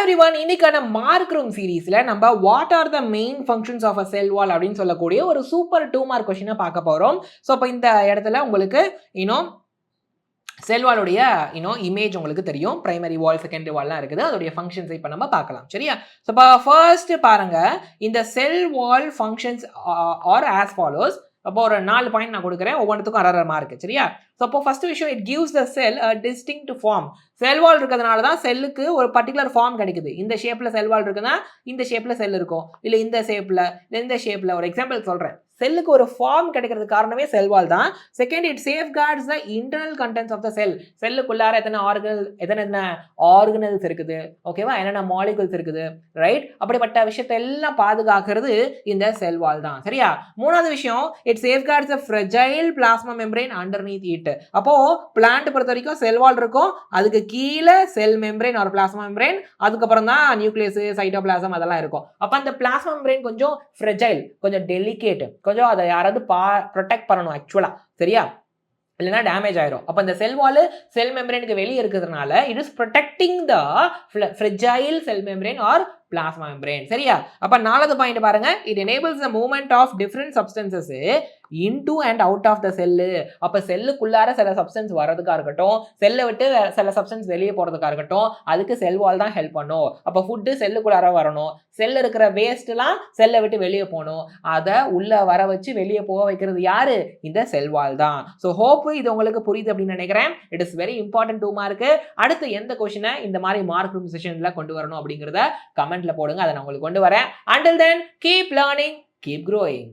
everyone, இன்னைக்கான mark room சீரீஸ்ல நம்ம what are the main functions of a cell wall அப்படின்னு சொல்லக்கூடிய ஒரு சூப்பர் 2 மார்க் கொஸ்டினை பார்க்க போறோம். ஸோ இப்போ இந்த இடத்துல உங்களுக்கு செல் வாலுடைய இமேஜ் உங்களுக்கு தெரியும். பிரைமரி வால், செகண்டரி வால்லாம் இருக்குது. அதோடைய ஃபங்க்ஷன்ஸ் இப்போ நம்ம பார்க்கலாம். சரியா? ஸோ இப்போ ஃபர்ஸ்ட் பாருங்க, இந்த செல் வால் ஃபங்க்ஷன்ஸ் ஆர் ஆஸ் ஃபாலோஸ். அப்போ ஒரு 4 பாயிண்ட் நான் கொடுக்குறேன், ஒவ்வொன்றுத்துக்கும் அரை மார்க். சரியா? ஸோ அப்போ ஃபர்ஸ்ட் விஷயம், it gives the cell a distinct form. Cell wall இருக்கிறதுனால தான் செல்லுக்கு ஒரு பர்டிகுலர் ஃபார்ம் கிடைக்குது. இந்த ஷேப்ல செல் வால் இருக்குன்னா இந்த ஷேப்ல செல் இருக்கும், இல்லை இந்த ஷேப்ல, இந்த ஷேப்ல. ஒரு எக்ஸாம்பிள் சொல்றேன், செல்லுக்கு ஒரு ஃபார்ம் கிடைக்கிறதுக்கு காரணமே செல் வால் தான். Second, it safeguards the internal contents of the cell. செல்லுக்குள்ளார எத்தனை ஆர்கனல்ஸ் இருக்குது, ஓகேவா, என்னென்ன மாலிகுல்ஸ் இருக்குது, ரைட்? அப்படிப்பட்ட விஷயத்தை எல்லாம் பாதுகாக்கிறது இந்த செல் வால் தான். சரியா? மூணாவது விஷயம், it safeguards the fragile plasma membrane underneath it. அப்போ பிளான்ட் பொறுத்த வரைக்கும் செல் வால் இருக்கும், அதுக்கு கீழே செல் மெம்பரேன் ஒரு பிளாஸ்மா மெம்பரேன், அதுக்கப்புறம் தான் நியூக்ளியஸ், சைட்டோபிளாசம் அதெல்லாம் இருக்கும். அப்ப அந்த பிளாஸ்மா மெம்பரேன் கொஞ்சம் ஃப்ரெஜைல், கொஞ்சம் டெலிகேட், கொஞ்சம் அதை யாராவது ப்ரொடெக்ட் பண்ணணும் ஆக்சுவலா. சரியா? இல்லைனா டேமேஜ் ஆயிரும். அப்ப இந்த செல் வால் செல் மெம்பரேனுக்கு வெளியே இருக்கிறதுனால it is protecting the fragile cell membrane or plasma membrane. சரியா? அப்ப நாலாவது பாயிண்ட் பாருங்க, it enables the movement of different substances into and out of the cell. அப்ப செல்லுக்குள்ளார சில சப்ஸ்டன்ஸ் வர்றதுக்கா இருக்கட்டும், செல்லை விட்டு சில சப்ஸ்டன்ஸ் வெளியே போறதுக்கா இருக்கட்டும், அதுக்கு செல் வால் தான் ஹெல்ப் பண்ணும். அப்ப ஃபுட்டு செல்லுக்குள்ளார வரணும், செல் இருக்கிற வேஸ்ட்லாம் செல்லை விட்டு வெளியே போகணும், அதை உள்ள வர வச்சு வெளியே போக வைக்கிறது யாரு? இந்த செல் வால் தான். ஸோ ஹோப் இது உங்களுக்கு புரியுது அப்படின்னு நினைக்கிறேன். It is very important 2 mark. அடுத்து எந்த கொஸ்டினை இந்த மாதிரி மார்க் ரூம் செஷன்ல கொண்டு வரணும் அப்படிங்கிறத கமெண்ட்ல போடுங்க, அதை நான் உங்களுக்கு கொண்டு வரேன். Until then, keep learning, keep growing.